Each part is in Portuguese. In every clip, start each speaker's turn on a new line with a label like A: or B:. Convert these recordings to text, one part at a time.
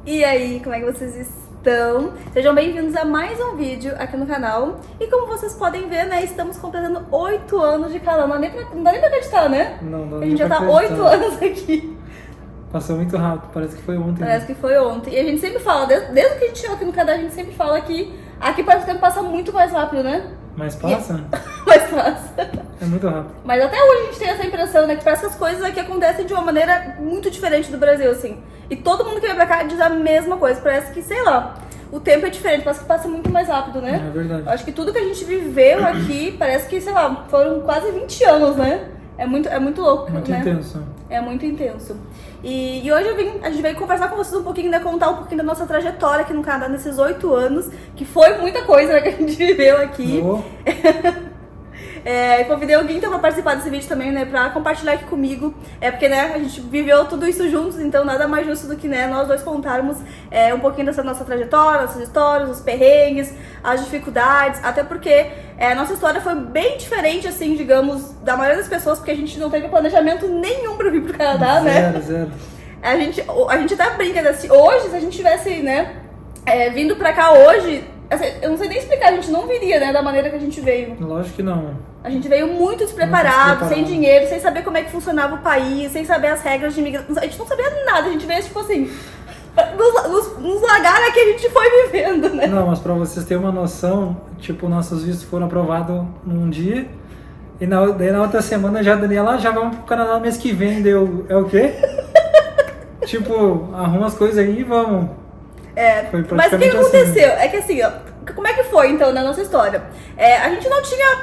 A: E aí, como é que vocês estão? Sejam bem-vindos a mais um vídeo aqui no canal. E como vocês podem ver, né, estamos completando 8 anos de canal. Não dá nem pra acreditar, né?
B: Não
A: A gente já tá 8 anos aqui.
B: Passou muito rápido, parece que foi ontem.
A: Parece que foi ontem. E a gente sempre fala, desde que a gente chegou aqui no canal, a gente sempre fala que aqui parece que o tempo passa muito mais rápido, né?
B: Mas passa?
A: Mas passa.
B: É muito rápido.
A: Mas até hoje a gente tem essa impressão, né? Que parece que as coisas aqui acontecem de uma maneira muito diferente do Brasil, assim. E todo mundo que vem pra cá diz a mesma coisa. Parece que, sei lá, o tempo é diferente, parece que passa muito mais rápido, né?
B: É verdade.
A: Eu acho que tudo que a gente viveu aqui, parece que, sei lá, foram quase 20 anos, né? É muito louco,
B: Muito
A: né?
B: intenso.
A: É muito intenso. E hoje a gente veio conversar com vocês um pouquinho, né? Contar um pouquinho da nossa trajetória aqui no Canadá nesses 8 anos, que foi muita coisa, né, que a gente viveu aqui.
B: Oh.
A: Convidei o Gui então pra participar desse vídeo também, né, pra compartilhar aqui comigo, porque, né, a gente viveu tudo isso juntos, então nada mais justo do que, né, nós dois contarmos um pouquinho dessa nossa trajetória, nossas histórias, os perrengues, as dificuldades, até porque a nossa história foi bem diferente, assim, digamos, da maioria das pessoas, porque a gente não teve planejamento nenhum pra vir pro Canadá, né?
B: Zero.
A: A gente até brinca, né, hoje, se a gente tivesse, né, vindo pra cá hoje, assim, eu não sei nem explicar, a gente não viria, né, da maneira que a gente veio.
B: Lógico que não.
A: A gente veio muito despreparado, sem dinheiro, sem saber como é que funcionava o país, sem saber as regras de imigração. A gente não sabia nada, a gente veio, tipo assim, nos lagar que a gente foi vivendo, né?
B: Não, mas pra vocês terem uma noção, tipo, nossos vistos foram aprovados num dia, e daí na outra semana já a Daniela, já vamos pro Canadá mês que vem, deu, é o quê? Tipo, arruma as coisas aí e vamos.
A: Mas o que aconteceu? É que assim, ó, como é que foi então na nossa história? A gente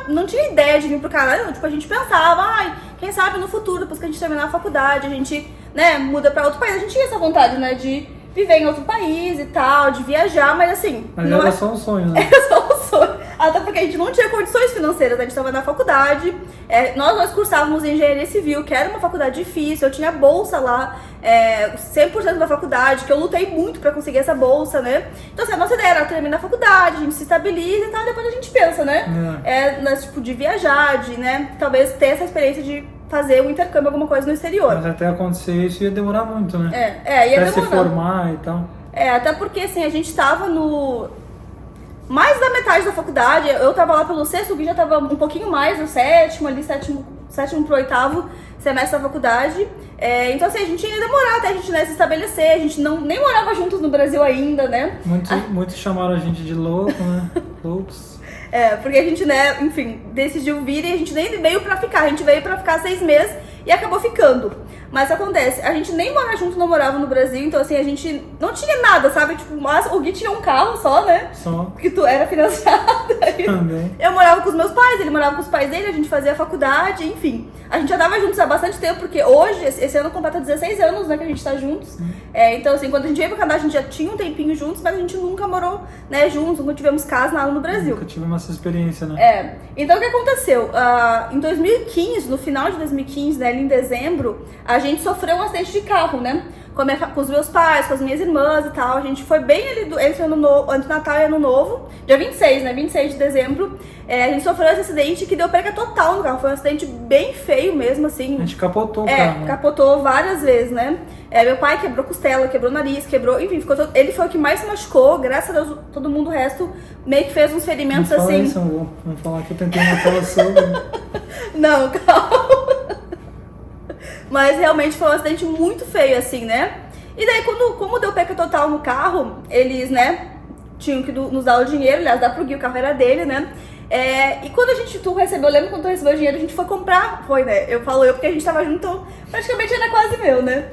A: não tinha ideia de vir pro Canadá, não. Tipo, a gente pensava, quem sabe no futuro, depois que a gente terminar a faculdade, a gente, né, muda pra outro país. A gente tinha essa vontade, né, de viver em outro país e tal, de viajar, mas assim...
B: Mas não era só um sonho, né?
A: Era só um sonho. Até porque a gente não tinha condições financeiras, a gente estava na faculdade, nós dois cursávamos engenharia civil, que era uma faculdade difícil, eu tinha bolsa lá, 100% da faculdade, que eu lutei muito pra conseguir essa bolsa, né? Então, assim, a nossa ideia era terminar a faculdade, a gente se estabiliza e tal, depois a gente pensa, né? Tipo, de viajar, de, né, talvez ter essa experiência de fazer um intercâmbio, alguma coisa no exterior.
B: Mas até acontecer isso ia demorar muito, né?
A: Ia
B: até
A: demorar.
B: se formar e tal.
A: Até porque, assim, a gente tava no... mais da metade da faculdade, eu tava lá pelo sexto, o Gui já tava um pouquinho mais, no sétimo pro oitavo semestre da faculdade. Então, assim, a gente ia demorar até a gente, né, se estabelecer, a gente nem morava juntos no Brasil ainda, né?
B: Muitos chamaram a gente de louco, né? Loucos.
A: Porque a gente, né, enfim, decidiu vir e a gente nem veio pra ficar, a gente veio pra ficar 6 meses e acabou ficando. Mas acontece, a gente nem mora junto, não morava no Brasil, então assim, a gente não tinha nada, sabe? Tipo, mas o Gui tinha um carro só, né?
B: Só.
A: Porque tu era financiado.
B: Também.
A: Eu morava com os meus pais, ele morava com os pais dele, a gente fazia faculdade, enfim. A gente andava juntos há bastante tempo, porque hoje, esse ano completa 16 anos, né, que a gente tá juntos. Então assim, quando a gente veio pro Canadá, a gente já tinha um tempinho juntos, mas a gente nunca morou, né, juntos, nunca tivemos casa nada no Brasil.
B: Nunca tivemos essa experiência, né?
A: Então o que aconteceu? Em 2015, no final de 2015, né, ali em dezembro, a gente sofreu um acidente de carro, né? Com os meus pais, com as minhas irmãs e tal. A gente foi bem ali entre Natal e Ano Novo, dia 26, né? 26 de dezembro. A gente sofreu esse acidente que deu perca total no carro. Foi um acidente bem feio mesmo, assim.
B: A gente capotou o carro.
A: Capotou várias vezes, né? Meu pai quebrou costela, quebrou nariz, enfim, ele foi o que mais se machucou. Graças a Deus, todo mundo, o resto, meio que fez uns ferimentos
B: não
A: assim.
B: Isso, vamos falar que eu tentei matar o sogra.
A: Não, calma. Mas realmente foi um acidente muito feio, assim, né? E daí, como deu perca total no carro, eles, né, tinham que nos dar o dinheiro, aliás, dar pro Gui, o carro era dele, né? E quando tu recebeu, eu lembro quando tu recebeu o dinheiro, a gente foi comprar, né? Eu falo porque a gente tava junto, então praticamente era quase meu, né?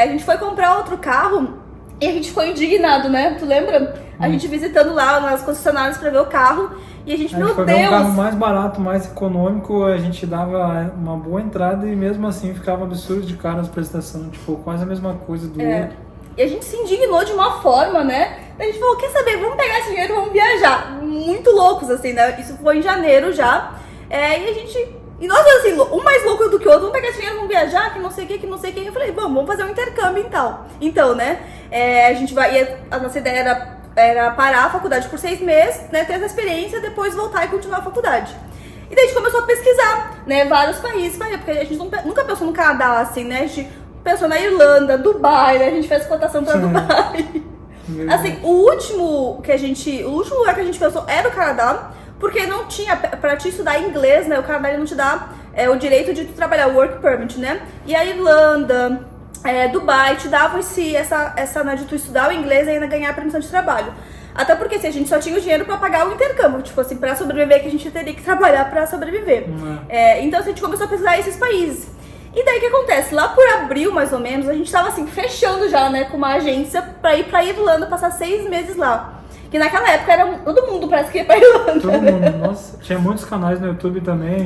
A: A gente foi comprar outro carro e a gente ficou indignado, né? Tu lembra? A gente visitando lá nas concessionárias pra ver o carro. E a gente, meu Deus...
B: foi ver um carro mais barato, mais econômico, a gente dava uma boa entrada e mesmo assim ficava absurdo de caro as prestações, tipo, quase a mesma coisa do outro.
A: E a gente se indignou de uma forma, né? A gente falou, quer saber, vamos pegar esse dinheiro e vamos viajar. Muito loucos, assim, né? Isso foi em janeiro já. E a gente... E nós, assim, um mais louco do que o outro, vamos pegar esse dinheiro, vamos viajar, que não sei o que. Eu falei, vamos fazer um intercâmbio então. Então, né? A gente vai... A nossa ideia era parar a faculdade por 6 meses, né, ter essa experiência, depois voltar e continuar a faculdade. E daí a gente começou a pesquisar, né, vários países, porque a gente nunca pensou no Canadá, assim, né, a gente pensou na Irlanda, Dubai, né? A gente fez cotação pra Dubai. Assim, o último lugar que a gente pensou era o Canadá, porque não tinha, pra te estudar inglês, né? O Canadá ele não te dá o direito de tu trabalhar, o work permit, né? E a Irlanda, Dubai te davam essa né, de tu estudar o inglês e ainda ganhar a permissão de trabalho. Até porque assim, a gente só tinha o dinheiro pra pagar o intercâmbio, tipo assim, pra sobreviver, que a gente teria que trabalhar pra sobreviver. Então assim, a gente começou a pesquisar esses países. E daí o que acontece? Lá por abril, mais ou menos, a gente tava assim, fechando já, né, com uma agência pra ir pra Irlanda, passar 6 meses lá. Que naquela época era todo mundo parece que ia pra Irlanda.
B: Todo mundo, nossa. Tinha muitos canais no YouTube também.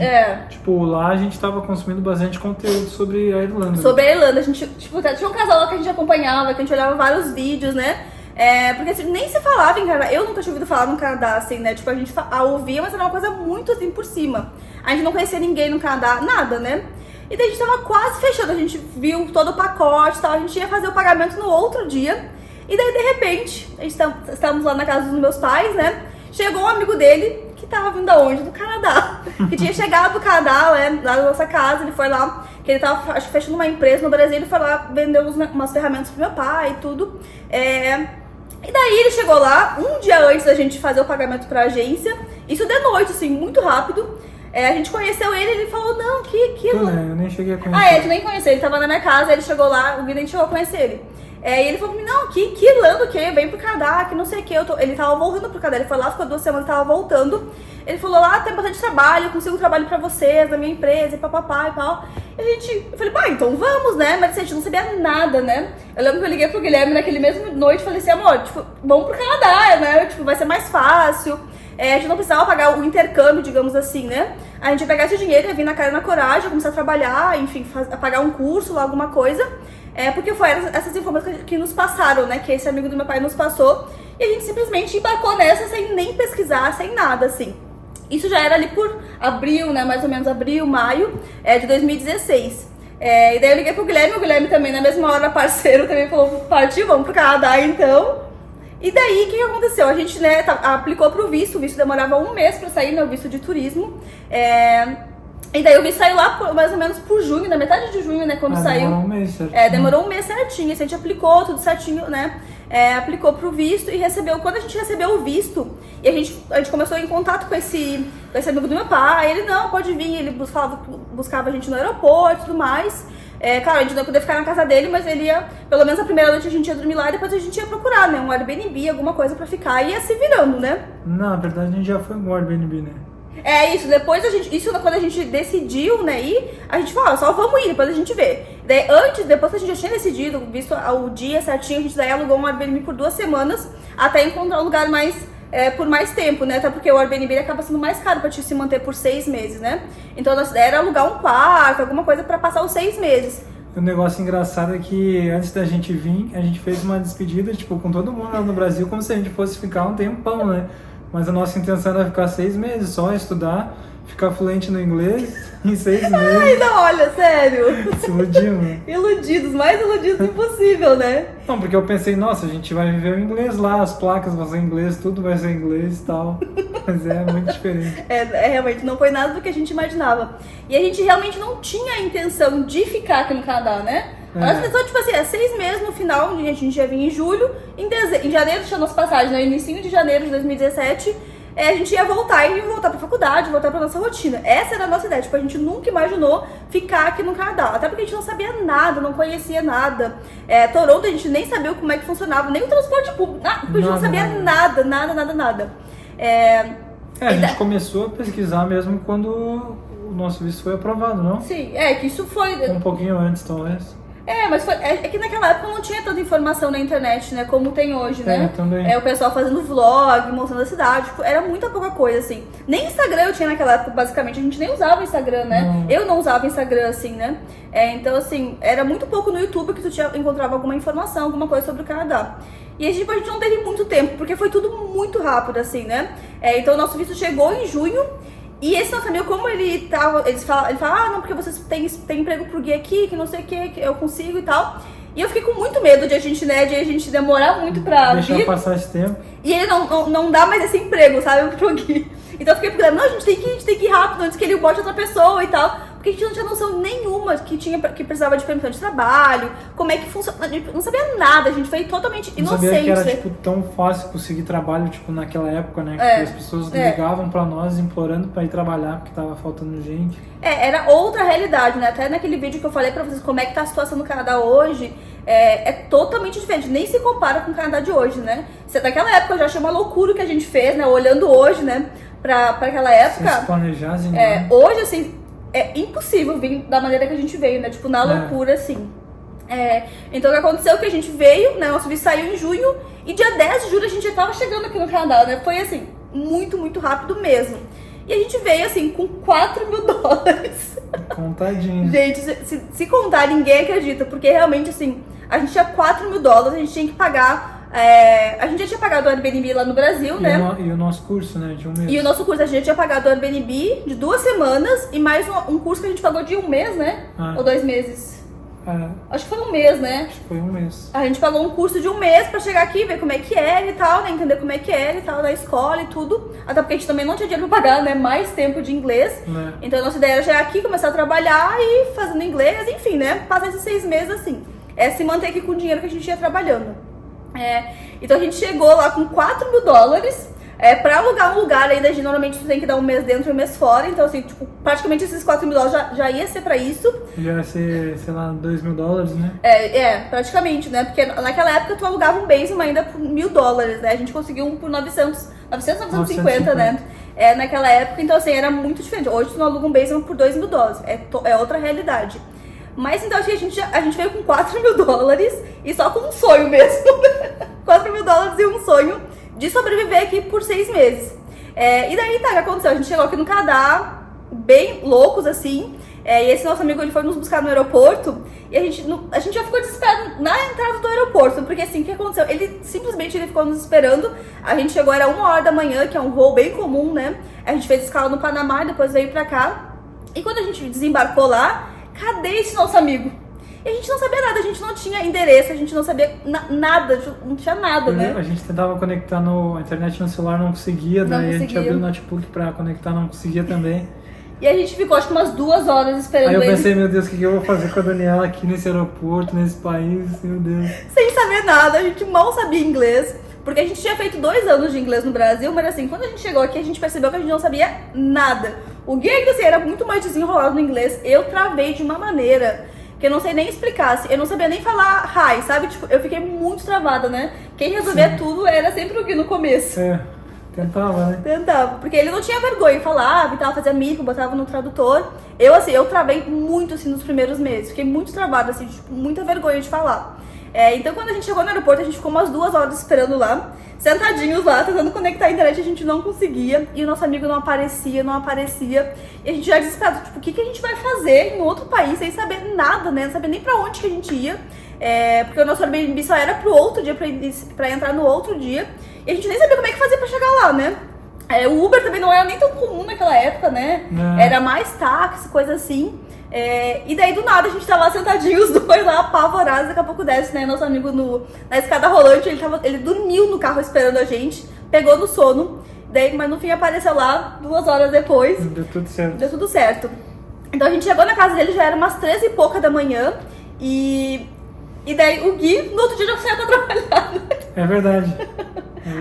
B: Tipo, lá a gente tava consumindo bastante conteúdo sobre a Irlanda.
A: Sobre a Irlanda, a gente, tipo, tinha um casal lá que a gente acompanhava, que a gente olhava vários vídeos, né? Porque assim, nem se falava em Canadá. Eu nunca tinha ouvido falar no Canadá, assim, né? Tipo, a gente ouvia, mas era uma coisa muito assim por cima. A gente não conhecia ninguém no Canadá, nada, né? E daí a gente tava quase fechando, a gente viu todo o pacote e tal, a gente ia fazer o pagamento no outro dia. E daí, de repente, estávamos lá na casa dos meus pais, né? Chegou um amigo dele, que tava vindo aonde? Do Canadá. Que tinha chegado do Canadá, né? Lá na nossa casa, ele foi lá, que ele tava, acho que fechando uma empresa no Brasil, ele foi lá, vendeu umas ferramentas pro meu pai e tudo. E daí ele chegou lá, um dia antes da gente fazer o pagamento pra agência, isso de noite, assim, muito rápido. A gente conheceu ele falou, não,
B: eu nem cheguei a conhecer.
A: Tu nem conheceu, ele tava na minha casa, ele chegou lá, o Guilherme chegou a conhecer ele. E ele falou pra mim, não, que Irlanda, o quê? Vem pro Canadá, que não sei o quê. Ele tava voltando pro Canadá, ele foi lá, ficou 2 semanas, tava voltando. Ele falou, lá tem bastante trabalho, eu consigo trabalho pra vocês, da minha empresa, e papapá e tal. Eu falei, pá, então vamos, né? Mas assim, a gente não sabia nada, né? Eu lembro que eu liguei pro Guilherme naquele mesmo noite e falei assim, amor, tipo, vamos pro Canadá, né? Tipo, vai ser mais fácil. A gente não precisava pagar o intercâmbio, digamos assim, né? A gente ia pegar esse dinheiro, ia vir na cara e na coragem, começar a trabalhar, enfim, pagar um curso lá, alguma coisa. Porque foi essas informações que nos passaram, né? Que esse amigo do meu pai nos passou. E a gente simplesmente embarcou nessa sem nem pesquisar, sem nada, assim. Isso já era ali por abril, né? Mais ou menos abril, maio de 2016. E daí eu liguei pro Guilherme, o Guilherme também, na mesma hora, parceiro, também falou, partiu, vamos pro Canadá, então. E daí, o que aconteceu? A gente, né, aplicou pro visto, o visto demorava 1 mês pra sair, né, o visto de turismo. E daí o visto saiu lá mais ou menos por junho, na metade de junho, né, quando saiu.
B: Demorou 1 mês certinho.
A: Demorou 1 mês certinho, a gente aplicou tudo certinho, né, aplicou pro visto e recebeu, quando a gente recebeu o visto, e a gente começou em contato com esse amigo do meu pai, ele, não, pode vir, ele buscava a gente no aeroporto e tudo mais. Claro, a gente não ia poder ficar na casa dele, mas ele ia, pelo menos a primeira noite a gente ia dormir lá e depois a gente ia procurar, né, um Airbnb, alguma coisa pra ficar e ia se virando, né.
B: Não, na verdade a gente já foi no Airbnb, né.
A: Isso, depois quando a gente decidiu, né, ir, a gente falou, só vamos ir, depois a gente vê. Daí, depois que a gente já tinha decidido, visto o dia certinho, a gente daí alugou um Airbnb por 2 semanas, até encontrar um lugar por mais tempo, né, até porque o Airbnb ele acaba sendo mais caro pra te se manter por 6 meses, né. Então, a nossa ideia era alugar um quarto, alguma coisa pra passar os 6 meses.
B: O negócio engraçado é que antes da gente vir, a gente fez uma despedida, tipo, com todo mundo lá no Brasil, como se a gente fosse ficar um tempão, né. Mas a nossa intenção era ficar 6 meses só, estudar, ficar fluente no inglês em 6 meses.
A: Ai, não, olha, sério.
B: Se iludimos.
A: Iludidos, mais iludidos impossível, né?
B: Não, porque eu pensei, nossa, a gente vai viver o inglês lá, as placas vão ser em inglês, tudo vai ser em inglês e tal. Mas é muito diferente.
A: Realmente, não foi nada do que a gente imaginava. E a gente realmente não tinha a intenção de ficar aqui no Canadá, né? A nossa intenção, tipo assim, 6 meses no final, a gente ia vir em julho, em janeiro tinha a nossa passagem, no início de janeiro de 2017, a gente ia voltar pra faculdade, voltar pra nossa rotina. Essa era a nossa ideia, tipo, a gente nunca imaginou ficar aqui no Canadá, até porque a gente não sabia nada, não conhecia nada. Toronto a gente nem sabia como é que funcionava, nem o transporte público, a gente não sabia nada.
B: A gente começou a pesquisar mesmo quando o nosso visto foi aprovado, não?
A: Sim, que isso foi...
B: Um pouquinho antes, talvez.
A: Mas que naquela época não tinha tanta informação na internet, né, como tem hoje, né?
B: Também.
A: O pessoal fazendo vlog, mostrando a cidade, tipo, era muita pouca coisa, assim. Nem Instagram eu tinha naquela época, basicamente, a gente nem usava o Instagram, né? Eu não usava Instagram, assim, né? Então, assim, era muito pouco no YouTube que tu encontrava alguma informação, alguma coisa sobre o Canadá. E a gente não teve muito tempo, porque foi tudo muito rápido, assim, né? Então, o nosso visto chegou em junho. E esse nosso amigo, como ele fala, não, porque vocês têm emprego pro guia aqui, que não sei o que eu consigo e tal. E eu fiquei com muito medo de a gente demorar muito pra
B: deixar passar esse tempo.
A: E ele não dá mais esse emprego, sabe, pro guia. Então eu fiquei pensando, não, a gente tem que ir rápido antes que ele bote outra pessoa e tal. porque a gente não tinha noção nenhuma que precisava de permissão de trabalho, como é que funciona, a gente não sabia nada, a gente foi totalmente
B: Não
A: inocente.
B: sabia que era, tipo, tão fácil conseguir trabalho, tipo, naquela época, né? Que as pessoas ligavam pra nós implorando pra ir trabalhar, porque tava faltando gente.
A: Era outra realidade, né? Até naquele vídeo que eu falei pra vocês como é que tá a situação no Canadá hoje, é totalmente diferente, nem se compara com o Canadá de hoje, né? Naquela época eu já achei uma loucura o que a gente fez, né? Olhando hoje, né? Pra aquela época.
B: Sem se planejar, assim, né?
A: Hoje, assim, é impossível vir da maneira que a gente veio, né? Tipo, na loucura, assim. Então o que aconteceu é que a gente veio, né? Nosso visto saiu em junho e dia 10 de julho a gente já tava chegando aqui no Canadá, né? Foi assim, muito, muito rápido mesmo. E a gente veio assim com $4.000.
B: Contadinho.
A: Gente, se contar, ninguém acredita, porque realmente assim, a gente tinha $4.000, a gente tinha que pagar. A gente já tinha pagado o Airbnb lá no Brasil, né?
B: E o nosso curso, né? De 1 mês.
A: E o nosso curso, a gente já tinha pagado o Airbnb de 2 semanas e mais um curso que a gente pagou de 1 mês, né? Ou 2 meses? Acho que foi 1 mês, né?
B: Acho que foi 1 mês.
A: A gente pagou um curso de 1 mês pra chegar aqui, ver como é que era e tal, né? Entender como é que era e tal, da escola e tudo. Até porque a gente também não tinha dinheiro pra pagar, né? Mais tempo de inglês. Então a nossa ideia era chegar aqui, começar a trabalhar e fazendo inglês, enfim, né? Passar esses 6 meses assim. Se manter aqui com o dinheiro que a gente ia trabalhando. Então a gente chegou lá com $4.000. Pra alugar um lugar ainda, normalmente tu tem que dar 1 mês dentro e 1 mês fora. Então, assim, tipo, praticamente esses $4.000 já ia ser pra isso.
B: Já ia ser, sei lá, $2.000, né?
A: Praticamente, né? Porque naquela época tu alugava um basement ainda por $1.000, né? A gente conseguiu um por 950, né? Naquela época, então assim, era muito diferente. Hoje tu não aluga um basement por $2.000. É outra realidade. Mas então assim, a gente veio com $4.000 e só com um sonho mesmo. $4.000 e um sonho de sobreviver aqui por 6 meses. E daí, tá, o que aconteceu? A gente chegou aqui no Canadá, bem loucos, assim. E esse nosso amigo, ele foi nos buscar no aeroporto. E a gente já ficou desesperado na entrada do aeroporto. Porque assim, o que aconteceu? Ele ficou nos esperando. A gente chegou, era 1h da manhã, que é um voo bem comum, né? A gente fez escala no Panamá, depois veio pra cá. E quando a gente desembarcou lá, cadê esse nosso amigo? E a gente não sabia nada, a gente não tinha endereço, a gente não sabia nada, não tinha nada, né?
B: A gente tentava conectar a internet no celular, não conseguia, daí a gente abriu o notebook pra conectar, não conseguia também.
A: E a gente ficou acho que umas 2 horas esperando ele.
B: Aí eu pensei, meu Deus, o que eu vou fazer com a Daniela aqui nesse aeroporto, nesse país, meu Deus.
A: Sem saber nada, a gente mal sabia inglês, porque a gente tinha feito 2 anos de inglês no Brasil, mas assim, quando a gente chegou aqui, a gente percebeu que a gente não sabia nada. O guia, assim, era muito mais desenrolado no inglês, eu travei de uma maneira que eu não sei nem explicar, assim, eu não sabia nem falar hi, sabe? Tipo, eu fiquei muito travada, né? Quem resolvia tudo era sempre o Gui no começo.
B: Tentava, né?
A: Tentava, porque ele não tinha vergonha, falava e tal, fazia mico, botava no tradutor. Eu travei muito, assim, nos primeiros meses, fiquei muito travada, assim, tipo, muita vergonha de falar. Então quando a gente chegou no aeroporto, a gente ficou umas 2 horas esperando lá, sentadinhos lá, tentando conectar a internet, a gente não conseguia, e o nosso amigo não aparecia, e a gente já desesperado, tipo, o que a gente vai fazer em outro país, sem saber nada, né, não sabia nem pra onde que a gente ia, porque o nosso Airbnb só era pro outro dia, pra entrar no outro dia, e a gente nem sabia como é que fazia pra chegar lá, né. O Uber também não era nem tão comum naquela época, né, era mais táxi, coisa assim. E daí do nada a gente tava lá sentadinhos, os dois lá apavorados, daqui a pouco desce, né, nosso amigo na escada rolante, ele dormiu no carro esperando a gente, pegou no sono, mas no fim apareceu lá 2 horas depois.
B: Deu tudo certo.
A: Deu tudo certo. Então a gente chegou na casa dele, já era umas 13 e pouca da manhã, e daí o Gui no outro dia já saiu pra trabalhar.
B: É verdade.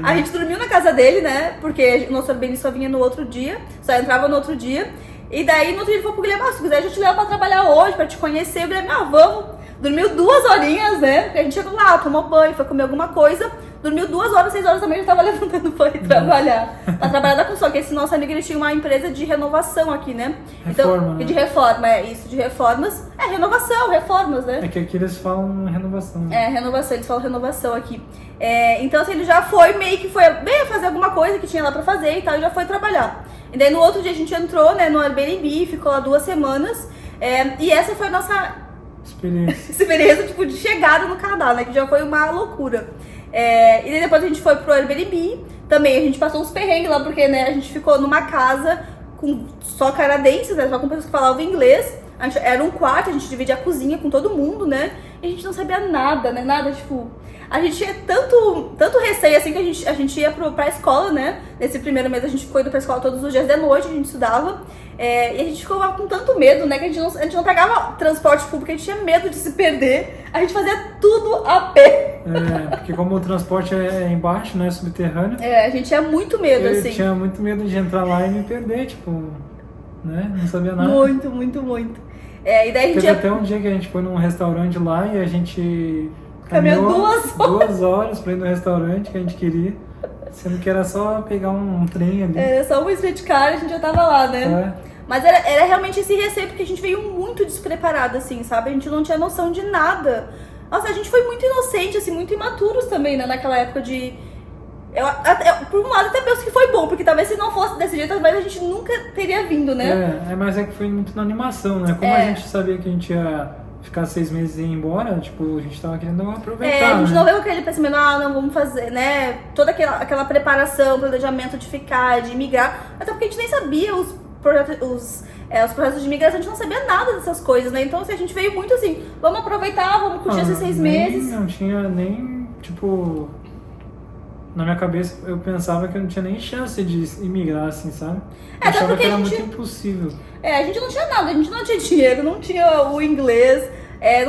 A: A gente dormiu na casa dele, né, porque o nosso Airbnb só vinha no outro dia, só entrava no outro dia. E daí no outro dia ele falou pro Guilherme, se quiser a gente leva pra trabalhar hoje, pra te conhecer. O Guilherme, vamos. Dormiu 2 horinhas, né? Porque a gente chegou lá, tomou banho, foi comer alguma coisa. Dormiu 2 horas, 6 horas também, já tava levantando pra ir trabalhar. Pra trabalhar da construção, que esse nosso amigo, ele tinha uma empresa de renovação aqui, né?
B: Reforma, né?
A: De reforma, isso, de reformas. Renovação, reformas, né?
B: É que aqui eles falam renovação. Né?
A: Renovação, eles falam renovação aqui. Então assim, ele já foi, veio fazer alguma coisa que tinha lá pra fazer e tal, e já foi trabalhar. E daí no outro dia a gente entrou, né, no Airbnb, ficou lá 2 semanas, e essa foi a nossa experiência tipo, de chegada no Canadá, né, que já foi uma loucura. E daí depois a gente foi pro Airbnb, também a gente passou uns perrengues lá, porque, né, a gente ficou numa casa com só canadenses, né, só com pessoas que falavam inglês. Era um quarto, a gente dividia a cozinha com todo mundo, né, e a gente não sabia nada, né, nada, tipo... A gente tinha tanto receio, assim, que a gente ia pra escola, né? Nesse primeiro mês a gente ficou indo pra escola todos os dias de noite, a gente estudava. E a gente ficou lá com tanto medo, né? Que a gente não pegava transporte público, a gente tinha medo de se perder. A gente fazia tudo a pé.
B: Porque como o transporte é embaixo, né? Subterrâneo.
A: A gente tinha muito medo,
B: eu
A: assim.
B: tinha muito medo de entrar lá e me perder, tipo, né? Não sabia nada.
A: Muito, muito, muito. E daí a gente
B: Teve até um dia que a gente foi num restaurante lá e a gente
A: caminhou
B: 2 horas pra ir no restaurante que a gente queria. Sendo que era só pegar um trem ali.
A: Era só um streetcar e a gente já tava lá, né? Mas era realmente esse receio, porque a gente veio muito despreparado, assim, sabe? A gente não tinha noção de nada. Nossa, a gente foi muito inocente, assim, muito imaturos também, né? Naquela época de... por um lado, até penso que foi bom, porque talvez se não fosse desse jeito, talvez a gente nunca teria vindo, né?
B: Mas é que foi muito na animação, né? Como a gente sabia que a gente ia ficar 6 meses e ir embora, tipo, a gente tava querendo aproveitar,
A: a gente
B: né?
A: não veio com aquele pensamento, não, vamos fazer, né? Toda aquela preparação, planejamento de ficar, de migrar. Até porque a gente nem sabia os processos de imigração, a gente não sabia nada dessas coisas, né? Então, assim, a gente veio muito assim, vamos aproveitar, vamos curtir esses 6 meses.
B: Não tinha nem, tipo... Na minha cabeça, eu pensava que eu não tinha nem chance de imigrar, assim, sabe? Eu achava que era muito impossível.
A: A gente não tinha nada, a gente não tinha dinheiro, não tinha o inglês,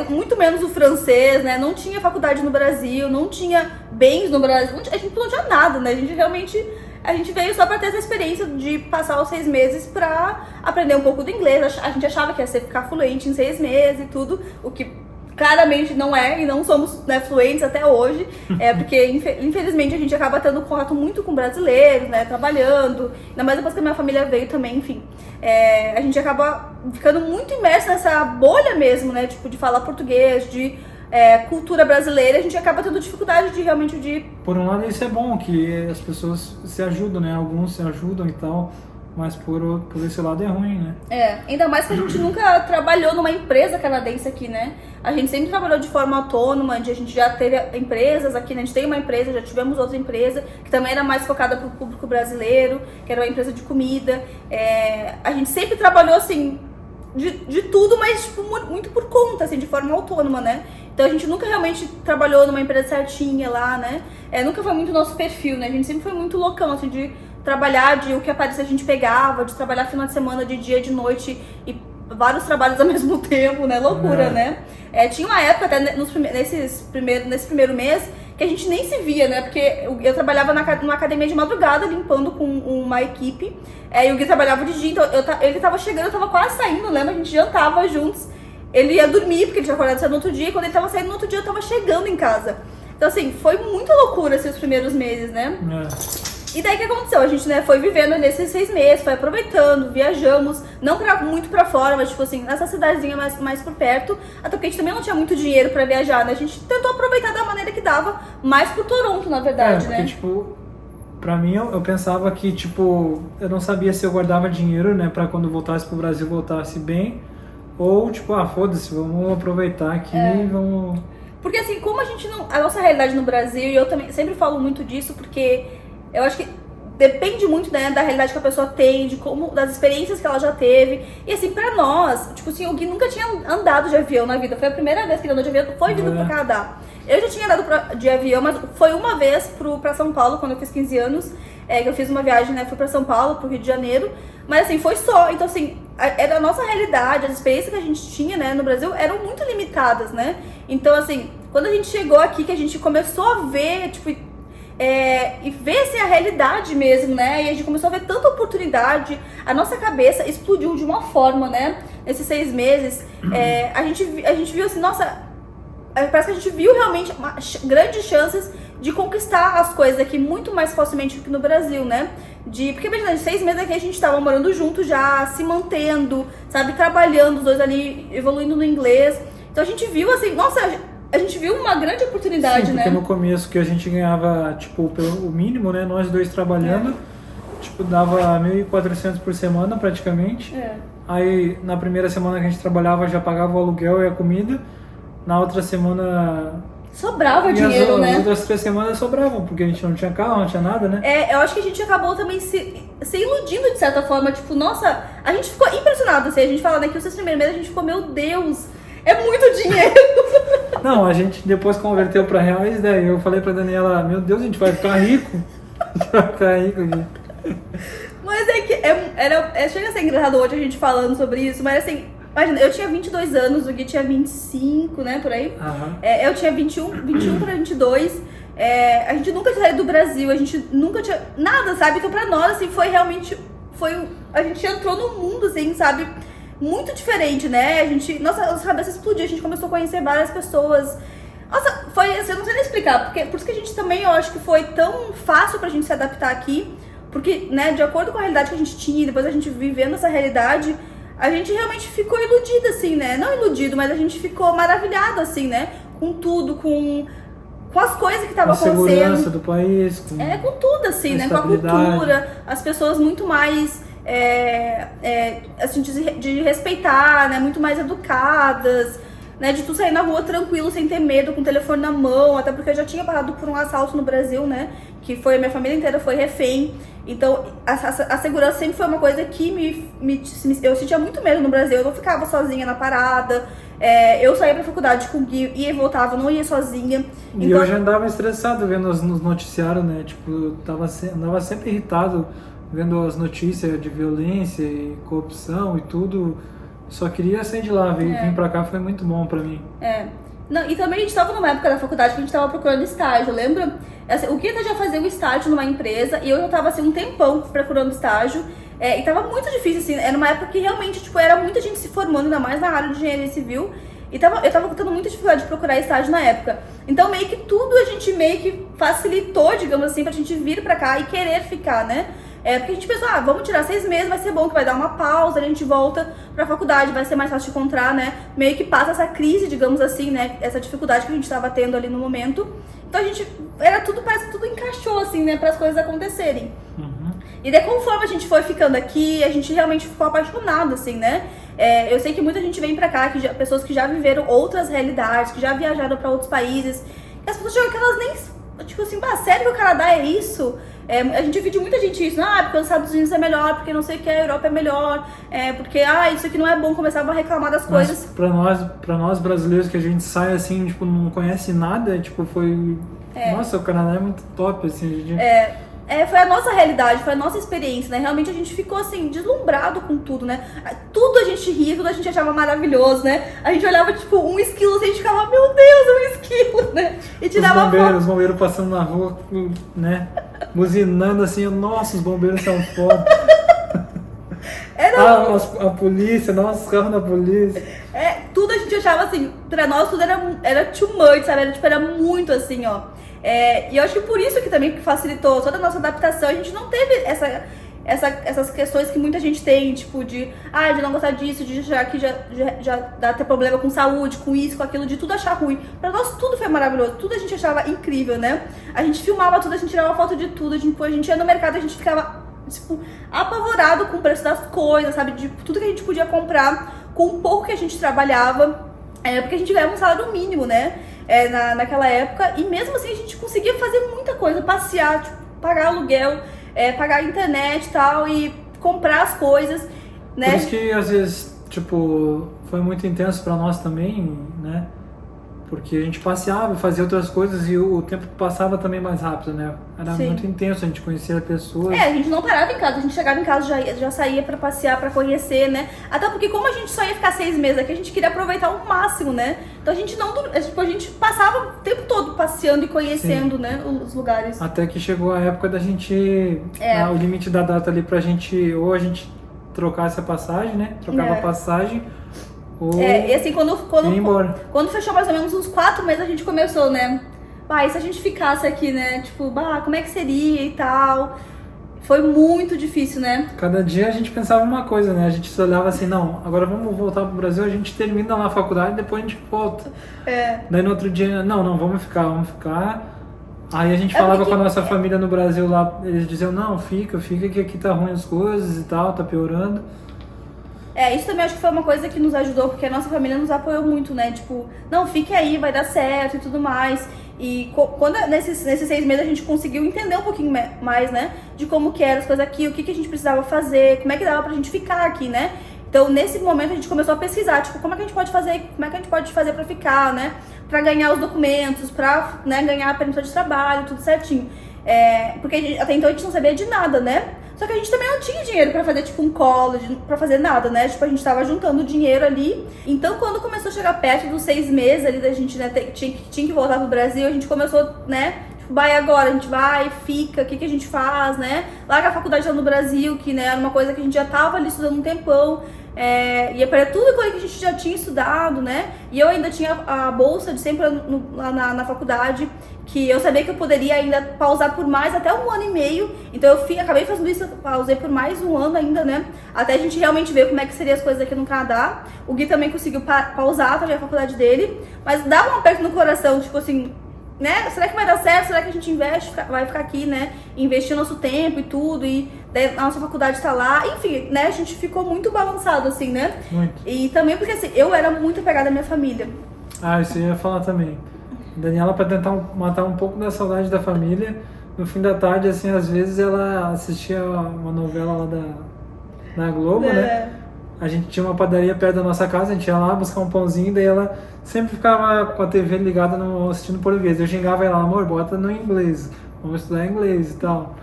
A: muito menos o francês, né? Não tinha faculdade no Brasil, não tinha bens no Brasil, a gente não tinha nada, né? A gente veio só pra ter essa experiência de passar os 6 meses pra aprender um pouco do inglês. A gente achava que ia ser ficar fluente em 6 meses e tudo, o que claramente não é, e não somos, né, fluentes até hoje, porque infelizmente a gente acaba tendo contato muito com brasileiros, né, trabalhando, ainda mais depois que a minha família veio também, enfim. A gente acaba ficando muito imerso nessa bolha mesmo, né, tipo, de falar português, de cultura brasileira, a gente acaba tendo dificuldade de realmente
B: Por um lado isso é bom, que as pessoas se ajudam, né, alguns se ajudam e tal, mas por esse lado é ruim, né?
A: Ainda mais que a gente nunca trabalhou numa empresa canadense aqui, né? A gente sempre trabalhou de forma autônoma, a gente já teve empresas aqui, né? A gente tem uma empresa, já tivemos outra empresa, que também era mais focada para o público brasileiro, que era uma empresa de comida. A gente sempre trabalhou, assim, de tudo, mas tipo, muito por conta, assim, de forma autônoma, né? Então a gente nunca realmente trabalhou numa empresa certinha lá, né? Nunca foi muito nosso perfil, né? A gente sempre foi muito loucão, assim, de trabalhar, de o que aparecia a gente pegava, de trabalhar final de semana, de dia, de noite e vários trabalhos ao mesmo tempo, né? Loucura, né? Tinha uma época, até nesse primeiro mês, que a gente nem se via, né? Porque eu trabalhava numa academia de madrugada, limpando com uma equipe, e o Gui trabalhava de dia, então ele tava chegando, eu tava quase saindo, lembra? A gente jantava juntos, ele ia dormir, porque ele tinha acordado cedo no outro dia, e quando ele tava saindo no outro dia, eu tava chegando em casa. Então, assim, foi muita loucura, assim, os primeiros meses, né? E daí o que aconteceu? A gente, né, foi vivendo nesses 6 meses, foi aproveitando, viajamos, não muito pra fora, mas tipo assim, nessa cidadezinha mais por perto, até porque a gente também não tinha muito dinheiro pra viajar, né? A gente tentou aproveitar da maneira que dava, mais por Toronto, na verdade,
B: porque,
A: né?
B: tipo, pra mim eu pensava que, tipo, eu não sabia se eu guardava dinheiro, né, pra quando voltasse pro Brasil voltasse bem, ou tipo, foda-se, vamos aproveitar aqui e vamos...
A: Porque assim, como a gente não... A nossa realidade no Brasil, e eu também sempre falo muito disso, porque eu acho que depende muito, né, da realidade que a pessoa tem, das experiências que ela já teve. E assim, pra nós, tipo assim, o Gui nunca tinha andado de avião na vida. Foi a primeira vez que ele andou de avião, foi vindo pro Canadá. Eu já tinha andado de avião, mas foi uma vez pra São Paulo, quando eu fiz 15 anos. Que eu fiz uma viagem, né, fui pra São Paulo, pro Rio de Janeiro. Mas assim, foi só. Então assim, era a nossa realidade, as experiências que a gente tinha, né, no Brasil eram muito limitadas, né? Então assim, quando a gente chegou aqui, que a gente começou a ver, tipo... e ver assim, a realidade mesmo, né? E a gente começou a ver tanta oportunidade, a nossa cabeça explodiu de uma forma, né? Nesses 6 meses, a gente viu assim, nossa, parece que a gente viu realmente grandes chances de conquistar as coisas aqui muito mais facilmente do que no Brasil, né? Porque imagina, de 6 meses aqui a gente tava morando junto já, se mantendo, sabe? Trabalhando, os dois ali, evoluindo no inglês. Então a gente viu assim, nossa... A gente viu uma grande oportunidade, né?
B: Porque no começo que a gente ganhava, tipo, o mínimo, né? Nós dois trabalhando, tipo, dava 1.400 por semana praticamente. Aí na primeira semana que a gente trabalhava já pagava o aluguel e a comida. Na outra semana...
A: Sobrava dinheiro, né?
B: As outras 3 semanas sobravam, porque a gente não tinha carro, não tinha nada, né?
A: Eu acho que a gente acabou também se iludindo de certa forma. Tipo, nossa, a gente ficou impressionado. Assim, a gente fala, né, que os 6 primeiros meses a gente ficou, meu Deus... É muito dinheiro.
B: Não, a gente depois converteu pra reais, daí eu falei pra Daniela, meu Deus, a gente vai ficar rico. A gente vai ficar rico aqui.
A: Mas é que chega a ser engraçado hoje a gente falando sobre isso, mas assim, imagina, eu tinha 22 anos, o Gui tinha 25, né, por aí. Eu tinha 21 para 22. A gente nunca tinha saído do Brasil, a gente nunca tinha nada, sabe? Então pra nós, assim, foi realmente, a gente entrou num mundo, assim, sabe? Muito diferente, né? Nossa cabeça explodiu, a gente começou a conhecer várias pessoas. Nossa, foi assim, eu não sei nem explicar, por isso que a gente também, eu acho que foi tão fácil pra gente se adaptar aqui, porque, né, de acordo com a realidade que a gente tinha, depois a gente vivendo essa realidade, a gente realmente ficou iludida, assim, né? Não iludido, mas a gente ficou maravilhado, assim, né? Com tudo, com as coisas que estavam acontecendo.
B: Com a segurança do país.
A: Com tudo, assim, né? Com a cultura, as pessoas muito mais, assim, de respeitar, né? Muito mais educadas, né? De tu sair na rua tranquilo, sem ter medo, com o telefone na mão, até porque eu já tinha passado por um assalto no Brasil, né? Que foi, a minha família inteira foi refém. Então, a segurança sempre foi uma coisa que eu sentia muito medo no Brasil. Eu não ficava sozinha na parada. Eu saía pra faculdade com o Gui, ia e voltava, não ia sozinha.
B: E então, eu já andava estressado vendo nos noticiários, né? Tipo, eu andava sempre irritado vendo as notícias de violência e corrupção e tudo. Só queria sair de lá, vir pra cá foi muito bom pra mim.
A: Não, e também a gente tava numa época da faculdade que a gente tava procurando estágio, lembra? Assim, o Gui já fazia um estágio numa empresa e eu já tava assim um tempão procurando estágio. E tava muito difícil, assim, era uma época que realmente, tipo, era muita gente se formando, ainda mais na área de engenharia civil. E eu tava tendo muita dificuldade de procurar estágio na época. Então meio que tudo a gente meio que facilitou, digamos assim, pra gente vir pra cá e querer ficar, né? Porque a gente pensou, vamos tirar 6 meses, vai ser bom, que vai dar uma pausa, a gente volta pra faculdade, vai ser mais fácil de encontrar, né? Meio que passa essa crise, digamos assim, né? Essa dificuldade que a gente tava tendo ali no momento. Então a gente, parece que tudo encaixou, assim, né? Para as coisas acontecerem. E daí, conforme a gente foi ficando aqui, a gente realmente ficou apaixonado, assim, né? Eu sei que muita gente vem pra cá, pessoas que já viveram outras realidades, que já viajaram pra outros países. E as pessoas chegam que elas nem, tipo assim, sério que o Canadá é isso? A gente viu de muita gente isso, porque os Estados Unidos é melhor, porque não sei o que, a Europa é melhor, porque, isso aqui não é bom, começava a reclamar das coisas.
B: Mas pra nós brasileiros que a gente sai assim, tipo, não conhece nada, tipo, foi... Nossa, o Canadá é muito top, assim.
A: Foi a nossa realidade, foi a nossa experiência, né? Realmente a gente ficou, assim, deslumbrado com tudo, né? Tudo a gente ria, tudo a gente achava maravilhoso, né? A gente olhava, tipo, um esquilo assim, a gente ficava, meu Deus, um esquilo, né? E tirava
B: os bombeiros passando na rua, né? Buzinando assim, nossa, os bombeiros são foda. A polícia, nossa, os carros da polícia.
A: Tudo a gente achava assim, pra nós tudo era too much, sabe? Era muito assim, ó. E eu acho que por isso que também facilitou toda a nossa adaptação, a gente não teve essas questões que muita gente tem, tipo, de não gostar disso, de achar que já dá até problema com saúde, com isso, com aquilo, de tudo achar ruim. Pra nós tudo foi maravilhoso, tudo a gente achava incrível, né? A gente filmava tudo, a gente tirava foto de tudo, a gente ia no mercado, a gente ficava, tipo, apavorado com o preço das coisas, sabe? De tudo que a gente podia comprar, com o pouco que a gente trabalhava, porque a gente ganhava um salário mínimo, né? Naquela época, e mesmo assim a gente conseguia fazer muita coisa, passear, tipo, pagar aluguel, pagar a internet e tal, e comprar as coisas, né?
B: Por isso que às vezes, tipo, foi muito intenso pra nós também, né? Porque a gente passeava e fazia outras coisas e o tempo passava também mais rápido, né? Era muito intenso, a gente conhecia pessoas.
A: A gente não parava em casa, a gente chegava em casa já saía pra passear, pra conhecer, né? Até porque como a gente só ia ficar 6 meses aqui, a gente queria aproveitar o máximo, né? Então a gente passava o tempo todo passeando e conhecendo, né, os lugares.
B: Até que chegou a época da gente, o limite da data ali pra gente, ou a gente trocasse a passagem, né? Trocava a passagem.
A: E assim, quando fechou mais ou menos uns 4 meses, a gente começou, né? E se a gente ficasse aqui, né? Tipo, como é que seria e tal. Foi muito difícil, né?
B: Cada dia a gente pensava uma coisa, né? A gente se olhava assim, não, agora vamos voltar pro Brasil, a gente termina lá a faculdade e depois a gente volta. Daí no outro dia, não, vamos ficar. Aí a gente falava com a nossa família no Brasil lá, eles diziam, não, fica que aqui tá ruim as coisas e tal, tá piorando.
A: Isso também acho que foi uma coisa que nos ajudou, porque a nossa família nos apoiou muito, né? Tipo, não, fique aí, vai dar certo e tudo mais. E quando nesses 6 meses a gente conseguiu entender um pouquinho mais, né? De como que eram as coisas aqui, o que a gente precisava fazer, como é que dava pra gente ficar aqui, né? Então, nesse momento a gente começou a pesquisar, tipo, como é que a gente pode fazer pra ficar, né? Pra ganhar os documentos, pra ganhar a permissão de trabalho, tudo certinho. Porque até então a gente não sabia de nada, né? Só que a gente também não tinha dinheiro pra fazer, tipo, um college, pra fazer nada, né? Tipo, a gente tava juntando dinheiro ali. Então, quando começou a chegar perto dos 6 meses ali da gente, né, tinha que voltar pro Brasil, a gente começou, né, tipo, vai agora, a gente vai, fica, o que a gente faz, né? Larga a faculdade lá no Brasil, que, né, era uma coisa que a gente já tava ali estudando um tempão. Ia para tudo aquilo que a gente já tinha estudado, né? E eu ainda tinha a bolsa de sempre lá na faculdade, que eu sabia que eu poderia ainda pausar por mais até 1 ano e meio. Então eu acabei fazendo isso, pausei por mais 1 ano ainda, né? Até a gente realmente ver como é que seriam as coisas aqui no Canadá. O Gui também conseguiu pausar também a faculdade dele, mas dava um aperto no coração, tipo assim, né? Será que vai dar certo? Será que a gente vai ficar aqui, né? Investir nosso tempo e tudo, e daí a nossa faculdade tá lá. Enfim, né? A gente ficou muito balançado, assim, né?
B: Muito.
A: E também porque, assim, eu era muito apegada à minha família.
B: Ah, isso eu ia falar também. Daniela, para tentar matar um pouco da saudade da família, no fim da tarde, assim, às vezes ela assistia uma novela lá da Globo, né? A gente tinha uma padaria perto da nossa casa, a gente ia lá buscar um pãozinho, daí ela sempre ficava com a TV ligada assistindo português. Eu xingava ela, amor, bota no inglês, vamos estudar inglês e tal.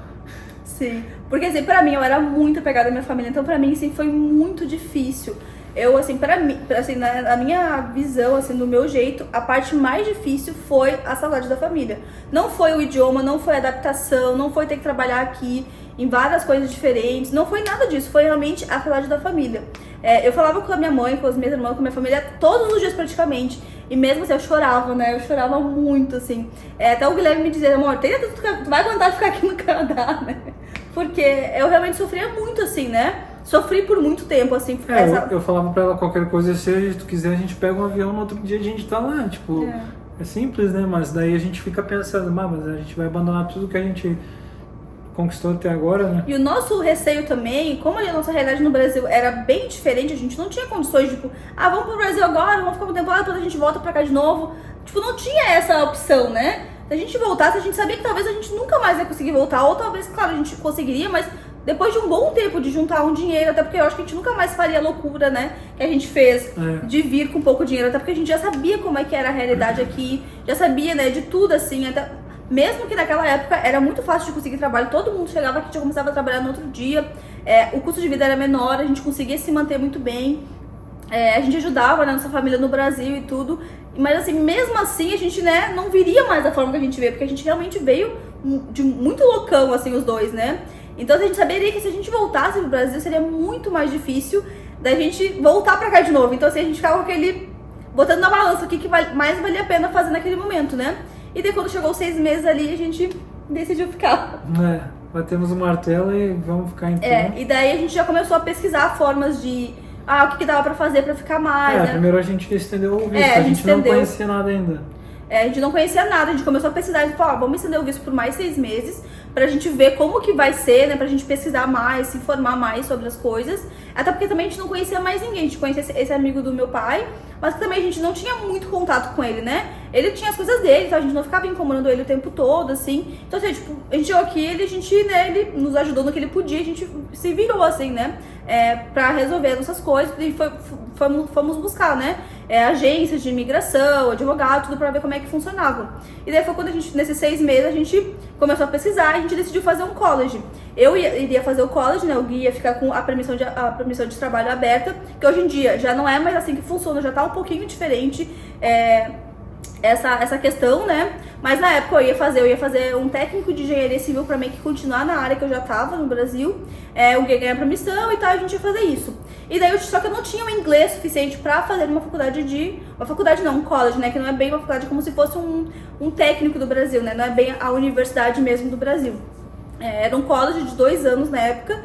A: Sim, porque assim, pra mim, eu era muito apegada à minha família, então pra mim, assim, foi muito difícil. Eu, assim, pra mim, assim, na minha visão, assim, do meu jeito, a parte mais difícil foi a saudade da família. Não foi o idioma, não foi a adaptação, não foi ter que trabalhar aqui em várias coisas diferentes, não foi nada disso, foi realmente a saudade da família. Eu falava com a minha mãe, com as minhas irmãs, com a minha família, todos os dias praticamente. E mesmo assim, eu chorava, né? Eu chorava muito, assim. Até o Guilherme me dizia, amor, tu vai aguentar ficar aqui no Canadá, né? Porque eu realmente sofria muito, assim, né? Sofri por muito tempo, assim.
B: Eu falava pra ela qualquer coisa, se tu quiser, a gente pega um avião, no outro dia a gente tá lá, tipo... É simples, né? Mas daí a gente fica pensando, mas a gente vai abandonar tudo que a gente conquistou até agora, né?
A: E o nosso receio também, como a nossa realidade no Brasil era bem diferente, a gente não tinha condições, tipo, vamos pro Brasil agora, vamos ficar um tempo lá, depois a gente volta pra cá de novo. Tipo, não tinha essa opção, né? Se a gente voltasse, a gente sabia que talvez a gente nunca mais ia conseguir voltar, ou talvez, claro, a gente conseguiria, mas depois de um bom tempo de juntar um dinheiro, até porque eu acho que a gente nunca mais faria a loucura, né, que a gente fez de vir com pouco dinheiro, até porque a gente já sabia como é que era a realidade aqui, já sabia, né, de tudo, assim, até... Mesmo que naquela época era muito fácil de conseguir trabalho, todo mundo chegava aqui, já começava a trabalhar no outro dia, o custo de vida era menor, a gente conseguia se manter muito bem, a gente ajudava a nossa família no Brasil e tudo, mas assim, mesmo assim a gente, né, não viria mais da forma que a gente veio, porque a gente realmente veio de muito loucão, assim, os dois, né? Então a gente saberia que se a gente voltasse pro Brasil seria muito mais difícil da gente voltar pra cá de novo, então assim, a gente ficava com aquele, botando na balança o que mais valia a pena fazer naquele momento, né? E daí quando chegou os 6 meses ali, a gente decidiu ficar.
B: Batemos o martelo e vamos ficar então.
A: E daí a gente já começou a pesquisar formas de... o que dava pra fazer pra ficar mais, né?
B: Primeiro a gente estendeu o visto, a gente não conhecia nada ainda.
A: A gente não conhecia nada, a gente começou a pesquisar e falou, vamos estender o visto por mais 6 meses pra gente ver como que vai ser, né? Pra gente pesquisar mais, se informar mais sobre as coisas. Até porque também a gente não conhecia mais ninguém, a gente conhecia esse amigo do meu pai, mas que também a gente não tinha muito contato com ele, né? Ele tinha as coisas dele, então a gente não ficava incomodando ele o tempo todo, assim. Então, assim, tipo, a gente chegou aqui, ele nos ajudou no que ele podia, a gente se virou, assim, né? Pra resolver as nossas coisas e fomos buscar, né? Agências de imigração, advogado, tudo pra ver como é que funcionava. E daí foi quando a gente, nesses 6 meses, a gente começou a pesquisar e a gente decidiu fazer um college. Eu iria fazer o college, né? O Gui ia ficar com a permissão de trabalho aberta, que hoje em dia já não é mais assim que funciona, já tá um pouquinho diferente essa questão, né? Mas na época eu ia fazer um técnico de engenharia civil pra meio que continuar na área que eu já tava no Brasil. Eu ia ganhar permissão e tal, a gente ia fazer isso. E daí, só que eu não tinha o inglês suficiente pra fazer uma faculdade não, um college, né? Que não é bem uma faculdade, como se fosse um técnico do Brasil, né? Não é bem a universidade mesmo do Brasil. Era um college de 2 anos na época,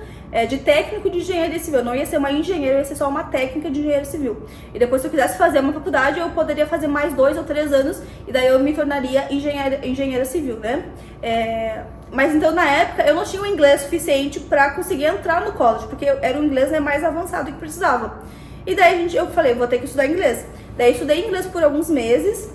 A: de técnico de engenharia civil. Eu não ia ser uma engenheira, eu ia ser só uma técnica de engenharia civil. E depois, se eu quisesse fazer uma faculdade, eu poderia fazer mais 2 ou 3 anos, e daí eu me tornaria engenheira civil, né? Mas então, na época, eu não tinha o inglês suficiente pra conseguir entrar no college, porque era o inglês, né, mais avançado que precisava. E daí eu falei, vou ter que estudar inglês. Daí eu estudei inglês por alguns meses,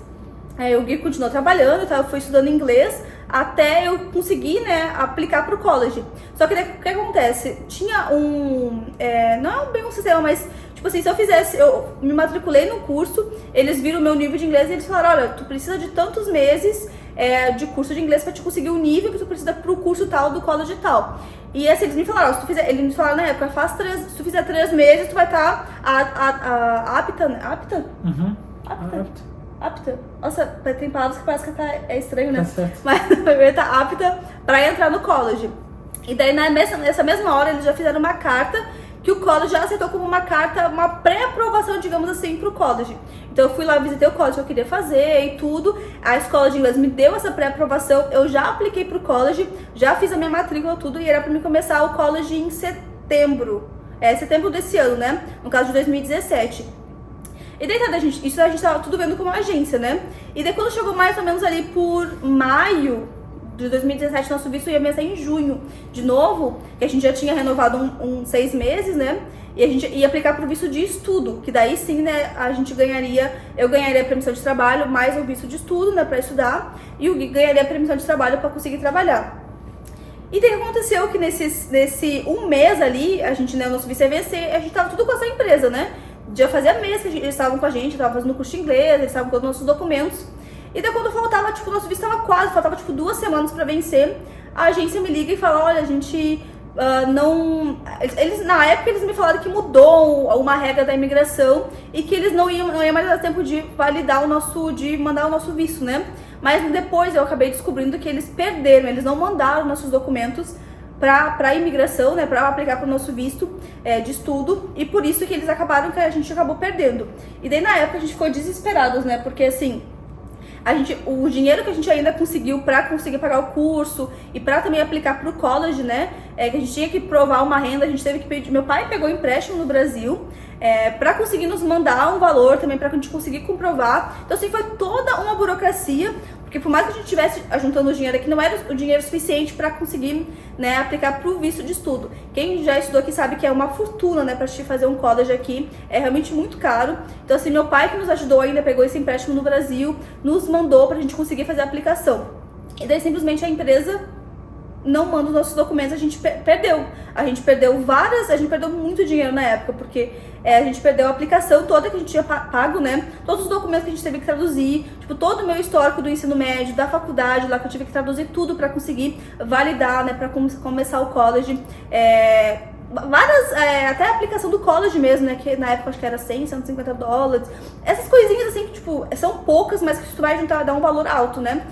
A: o Gui continuou trabalhando, então eu fui estudando inglês até eu conseguir, né, aplicar pro college. Só que daí, o que acontece? Tinha não é bem um sistema, mas tipo assim, se eu me matriculei no curso, eles viram o meu nível de inglês e eles falaram, olha, tu precisa de tantos meses de curso de inglês pra te conseguir o nível que tu precisa pro curso tal do college tal. E assim, eles me falaram, eles me falaram na época, se tu fizer 3 meses, tu vai estar apta, né? Apta?
B: Uhum.
A: Apta. Nossa, tem palavras que parece que é estranho, né?
B: Tá certo.
A: Mas vai estar apta pra entrar no college. E daí, nessa mesma hora, eles já fizeram uma carta que o college já aceitou como uma carta, uma pré-aprovação, digamos assim, pro college. Então eu fui lá, visitei o college que eu queria fazer e tudo. A escola de inglês me deu essa pré-aprovação, eu já apliquei pro college, já fiz a minha matrícula tudo e era pra mim começar o college em setembro. Setembro desse ano, né? No caso de 2017. E daí, isso a gente tava tudo vendo como agência, né? E daí quando chegou mais ou menos ali por maio de 2017, nosso visto ia vencer em junho de novo, que a gente já tinha renovado 6 meses, né? E a gente ia aplicar pro visto de estudo, que daí sim, né, eu ganharia a permissão de trabalho, mais o visto de estudo, né, pra estudar, e o Gui ganharia a permissão de trabalho pra conseguir trabalhar. E daí aconteceu que nesse 1 mês ali, a gente, né, o nosso visto ia vencer, a gente tava tudo com essa empresa, né? Já fazia mês que eles estavam com a gente, tava fazendo curso de inglês, eles estavam com todos os nossos documentos. E daí quando faltava, tipo, nosso visto tava faltava 2 semanas pra vencer, a agência me liga e fala, olha, a gente não... Na época eles me falaram que mudou uma regra da imigração e que eles não iam mais dar tempo de validar de mandar o nosso visto, né? Mas depois eu acabei descobrindo que eles perderam, eles não mandaram nossos documentos pra imigração, né, pra aplicar pro nosso visto de estudo, e por isso que eles acabaram, que a gente acabou perdendo. E daí na época a gente ficou desesperados, né, porque assim, o dinheiro que a gente ainda conseguiu pra conseguir pagar o curso e pra também aplicar pro college, né, que a gente tinha que provar uma renda, a gente teve que pedir, meu pai pegou empréstimo no Brasil, pra conseguir nos mandar um valor também, pra gente conseguir comprovar. Então assim, foi toda uma burocracia, porque por mais que a gente estivesse juntando o dinheiro aqui, não era o dinheiro suficiente para conseguir, né, aplicar para o visto de estudo. Quem já estudou aqui sabe que é uma fortuna, né, para fazer um college aqui, é realmente muito caro. Então assim, meu pai que nos ajudou ainda, pegou esse empréstimo no Brasil, nos mandou para a gente conseguir fazer a aplicação. E daí simplesmente a empresa não manda os nossos documentos, a gente perdeu. A gente perdeu muito dinheiro na época, porque a gente perdeu a aplicação toda que a gente tinha pago, né? Todos os documentos que a gente teve que traduzir, tipo, todo o meu histórico do ensino médio, da faculdade, lá que eu tive que traduzir tudo pra conseguir validar, né? Pra começar o college. Até a aplicação do college mesmo, né? Que na época acho que era $100, $150. Essas coisinhas assim que, tipo, são poucas, mas que tu vai juntar, dar um valor alto, né?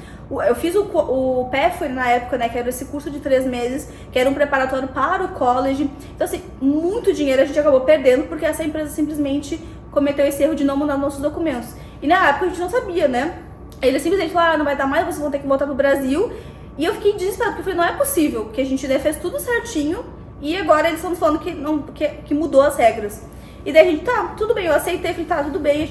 A: Eu fiz o PEFOR na época, né, que era esse curso de 3 meses, que era um preparatório para o college. Então, assim, muito dinheiro a gente acabou perdendo, porque essa empresa simplesmente cometeu esse erro de não mandar nossos documentos. E na época a gente não sabia, né? Eles simplesmente falaram, não vai dar mais, vocês vão ter que voltar pro Brasil. E eu fiquei desesperada, porque eu falei, não é possível, porque a gente, né, fez tudo certinho, e agora eles estão falando que mudou as regras. E daí a gente, tá, tudo bem, eu aceitei, falei, tá, tudo bem,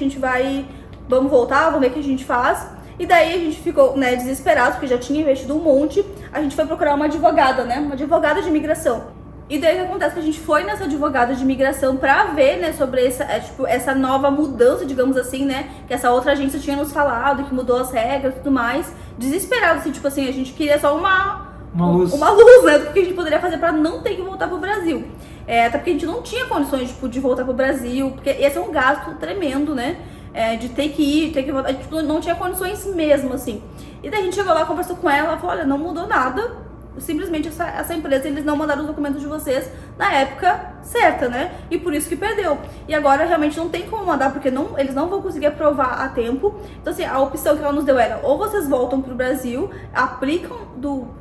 A: vamos voltar, vamos ver o que a gente faz. E daí a gente ficou, né, desesperado, porque já tinha investido um monte. A gente foi procurar uma advogada, né, uma advogada de imigração. E daí o que acontece? Que a gente foi nessa advogada de imigração pra ver, né, sobre essa nova mudança, digamos assim, né, que essa outra agência tinha nos falado, que mudou as regras e tudo mais. Desesperado, assim, tipo assim, a gente queria só uma luz, né, do que a gente poderia fazer pra não ter que voltar pro Brasil. Até porque a gente não tinha condições, tipo, de voltar pro Brasil, porque ia ser um gasto tremendo, né, de ter que ir, ter que voltar, a gente não tinha condições mesmo, assim. E daí a gente chegou lá, conversou com ela falou, olha, não mudou nada, simplesmente essa empresa, eles não mandaram os documentos de vocês na época certa, né? E por isso que perdeu. E agora realmente não tem como mandar, porque eles não vão conseguir aprovar a tempo. Então assim, a opção que ela nos deu era, ou vocês voltam pro Brasil, aplicam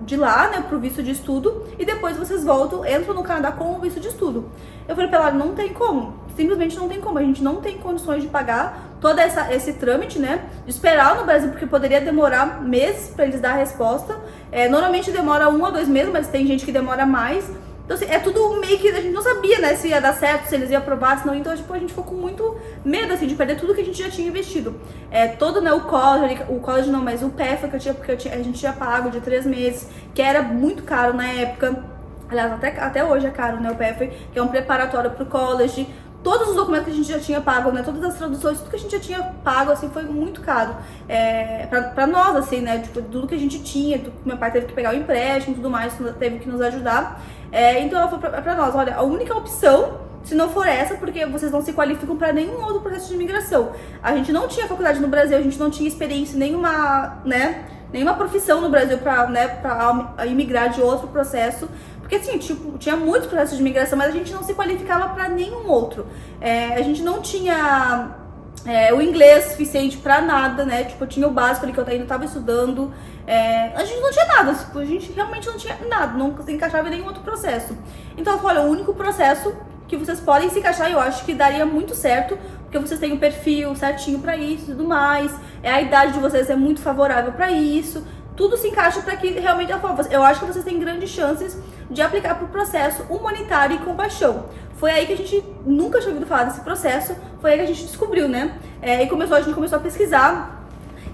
A: de lá, né, pro visto de estudo, e depois vocês voltam, entram no Canadá com o visto de estudo. Eu falei pra ela, não tem como, simplesmente não tem como, a gente não tem condições de pagar todo esse trâmite, né, de esperar no Brasil, porque poderia demorar meses pra eles dar a resposta. Normalmente demora 1 a 2 meses, mas tem gente que demora mais. Então, assim, é tudo meio que a gente não sabia, né, se ia dar certo, se eles iam aprovar, se não. Então, tipo, a gente ficou com muito medo, assim, de perder tudo que a gente já tinha investido. Todo, né, o college não, mas o PEFA porque a gente tinha pago de 3 meses, que era muito caro na época. Aliás, até hoje é caro, né, o PEFA, que é um preparatório pro college. Todos os documentos que a gente já tinha pago, né, todas as traduções, tudo que a gente já tinha pago, assim, foi muito caro. Pra nós, assim, né, tipo, tudo que a gente tinha, meu pai teve que pegar o empréstimo e tudo mais, teve que nos ajudar. Então ela falou pra nós, olha, a única opção, se não for essa, porque vocês não se qualificam para nenhum outro processo de imigração. A gente não tinha faculdade no Brasil, a gente não tinha experiência nenhuma, né, nenhuma profissão no Brasil pra, né, pra imigrar de outro processo. Porque assim, tipo, tinha muitos processos de imigração, mas a gente não se qualificava pra nenhum outro. A gente não tinha o inglês suficiente pra nada, né? Tipo, eu tinha o básico ali que eu ainda tava estudando. A gente não tinha nada, tipo, a gente realmente não tinha nada, não se encaixava em nenhum outro processo. Então eu falei, olha, o único processo que vocês podem se encaixar, eu acho que daria muito certo, porque vocês têm um perfil certinho pra isso e tudo mais, a idade de vocês é muito favorável pra isso, tudo se encaixa pra que realmente eu acho que vocês têm grandes chances de aplicar pro processo humanitário e compaixão. Foi aí que a gente nunca tinha ouvido falar desse processo, foi aí que a gente descobriu, né? E a gente começou a pesquisar.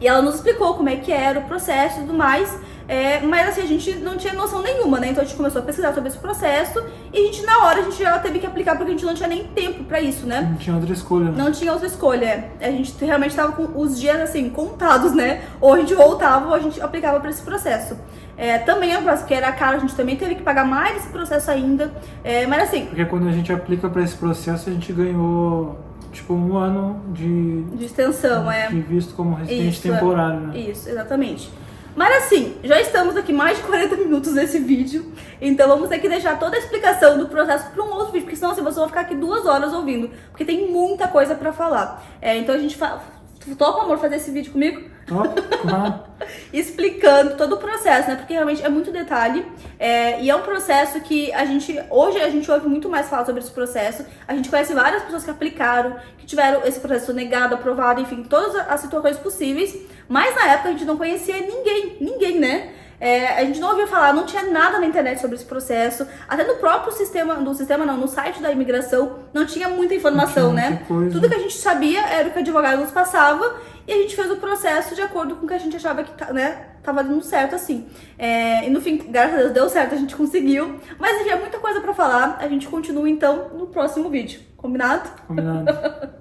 A: E ela nos explicou como é que era o processo e tudo mais, mas assim, a gente não tinha noção nenhuma, né? Então a gente começou a pesquisar sobre esse processo e a gente, na hora, a gente já teve que aplicar porque a gente não tinha nem tempo pra isso, né?
B: Não tinha outra escolha, né?
A: Não tinha outra escolha. A gente realmente tava com os dias, assim, contados, né? Ou a gente voltava ou a gente aplicava pra esse processo. Também é um processo que era caro, a gente também teve que pagar mais esse processo ainda, mas assim...
B: Porque quando a gente aplica pra esse processo, a gente ganhou... tipo, 1 ano de
A: extensão,
B: de visto como residente temporário, né?
A: Isso, exatamente. Mas assim, já estamos aqui mais de 40 minutos nesse vídeo, então vamos ter que deixar toda a explicação do processo para um outro vídeo, porque senão assim, vocês vão ficar aqui 2 horas ouvindo, porque tem muita coisa para falar. Então a gente topa, amor, fazer esse vídeo comigo?
B: Claro.
A: Explicando todo o processo, né? Porque realmente é muito detalhe. E é um processo que hoje a gente ouve muito mais falar sobre esse processo. A gente conhece várias pessoas que aplicaram, que tiveram esse processo negado, aprovado, enfim, todas as situações possíveis. Mas na época a gente não conhecia ninguém, né? A gente não ouvia falar, não tinha nada na internet sobre esse processo. Até no próprio no site da imigração, não tinha muita informação, né? Tudo que a gente sabia era o que o advogado nos passava e a gente fez o processo de acordo com o que a gente achava que, né, tava dando certo, assim. E no fim, graças a Deus, deu certo, a gente conseguiu. Mas havia muita coisa pra falar, a gente continua então no próximo vídeo. Combinado?
B: Combinado.